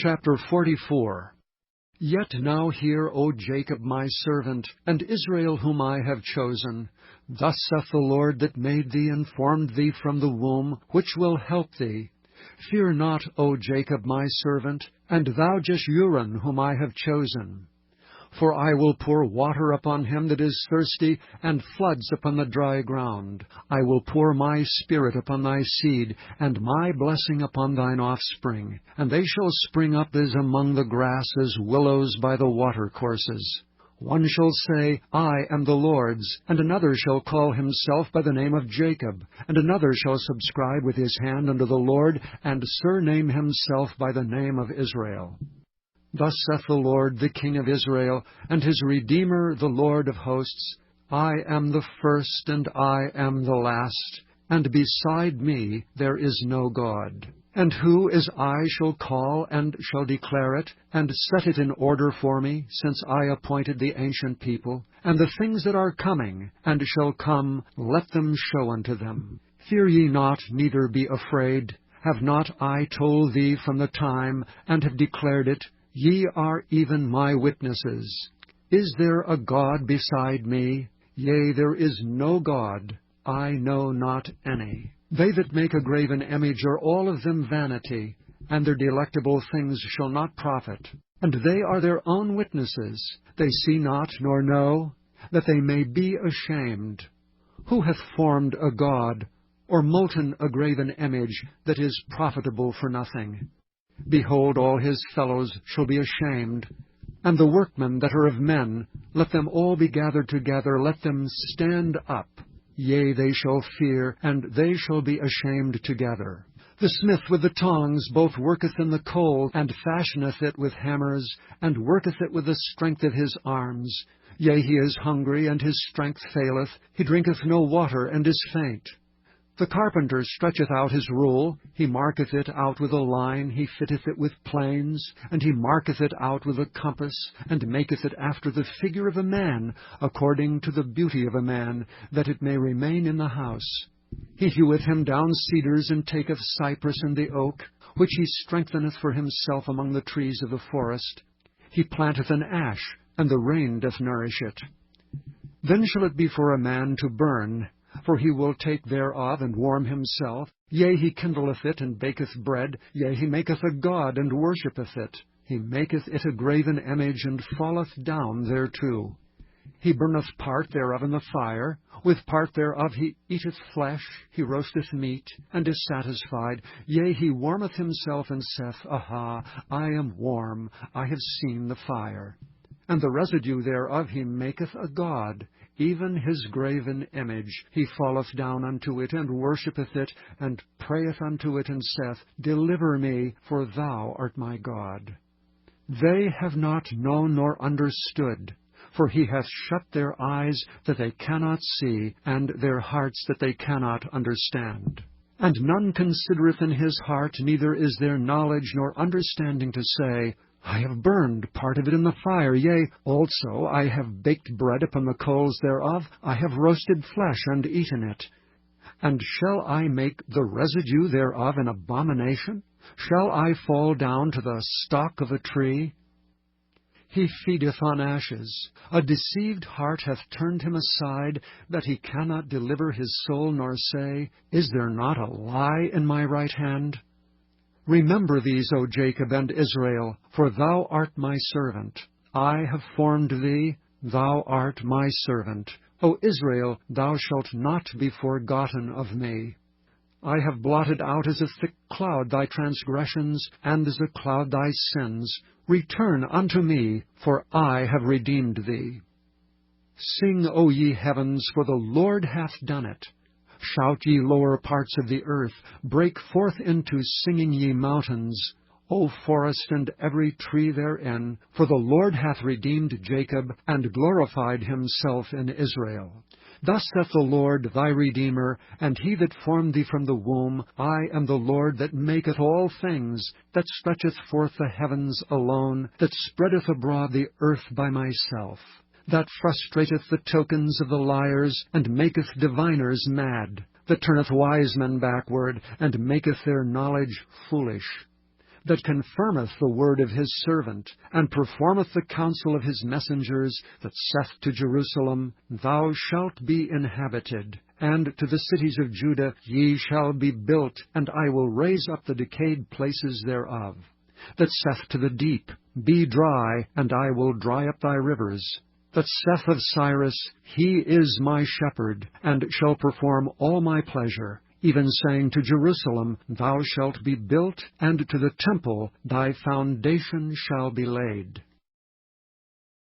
Chapter 44. Yet now hear, O Jacob my servant, and Israel whom I have chosen. Thus saith the Lord that made thee and formed thee from the womb, which will help thee. Fear not, O Jacob my servant, and thou Jeshurun whom I have chosen. For I will pour water upon him that is thirsty, and floods upon the dry ground. I will pour my Spirit upon thy seed, and my blessing upon thine offspring. And they shall spring up as among the grass, as willows by the watercourses. One shall say, I am the Lord's, and another shall call himself by the name of Jacob, and another shall subscribe with his hand unto the Lord, and surname himself by the name of Israel. Thus saith the Lord, the King of Israel, and his Redeemer, the Lord of hosts, I am the first, and I am the last, and beside me there is no God. And who as I shall call, and shall declare it, and set it in order for me, since I appointed the ancient people, and the things that are coming, and shall come, let them show unto them. Fear ye not, neither be afraid. Have not I told thee from the time, and have declared it? Ye are even my witnesses. Is there a God beside me? Yea, there is no God, I know not any. They that make a graven image are all of them vanity, and their delectable things shall not profit. And they are their own witnesses. They see not nor know, that they may be ashamed. Who hath formed a God, or molten a graven image that is profitable for nothing? Behold, all his fellows shall be ashamed. And the workmen that are of men, let them all be gathered together, let them stand up. Yea, they shall fear, and they shall be ashamed together. The smith with the tongs both worketh in the coal, and fashioneth it with hammers, and worketh it with the strength of his arms. Yea, he is hungry, and his strength faileth. He drinketh no water, and is faint. The carpenter stretcheth out his rule, he marketh it out with a line, he fitteth it with planes, and he marketh it out with a compass, and maketh it after the figure of a man, according to the beauty of a man, that it may remain in the house. He heweth him down cedars, and taketh cypress and the oak, which he strengtheneth for himself among the trees of the forest. He planteth an ash, and the rain doth nourish it. Then shall it be for a man to burn, for he will take thereof, and warm himself. Yea, he kindleth it, and baketh bread. Yea, he maketh a god, and worshippeth it. He maketh it a graven image, and falleth down thereto. He burneth part thereof in the fire. With part thereof he eateth flesh. He roasteth meat, and is satisfied. Yea, he warmeth himself, and saith, Aha, I am warm, I have seen the fire. And the residue thereof he maketh a god, even his graven image. He falleth down unto it, and worshippeth it, and prayeth unto it, and saith, Deliver me, for thou art my God. They have not known nor understood, for he hath shut their eyes that they cannot see, and their hearts that they cannot understand. And none considereth in his heart, neither is there knowledge nor understanding to say, I have burned part of it in the fire, yea, also I have baked bread upon the coals thereof, I have roasted flesh and eaten it. And shall I make the residue thereof an abomination? Shall I fall down to the stalk of a tree? He feedeth on ashes. A deceived heart hath turned him aside, that he cannot deliver his soul, nor say, Is there not a lie in my right hand? Remember these, O Jacob and Israel, for thou art my servant. I have formed thee, thou art my servant. O Israel, thou shalt not be forgotten of me. I have blotted out as a thick cloud thy transgressions, and as a cloud thy sins. Return unto me, for I have redeemed thee. Sing, O ye heavens, for the Lord hath done it. Shout, ye lower parts of the earth, break forth into singing, ye mountains, O forest and every tree therein, for the Lord hath redeemed Jacob, and glorified himself in Israel. Thus saith the Lord thy Redeemer, and he that formed thee from the womb, I am the Lord that maketh all things, that stretcheth forth the heavens alone, that spreadeth abroad the earth by myself, that frustrateth the tokens of the liars, and maketh diviners mad, that turneth wise men backward, and maketh their knowledge foolish, that confirmeth the word of his servant, and performeth the counsel of his messengers, that saith to Jerusalem, Thou shalt be inhabited, and to the cities of Judah, Ye shall be built, and I will raise up the decayed places thereof. That saith to the deep, Be dry, and I will dry up thy rivers. That saith of Cyrus, He is my shepherd, and shall perform all my pleasure. Even saying to Jerusalem, Thou shalt be built, and to the temple thy foundation shall be laid.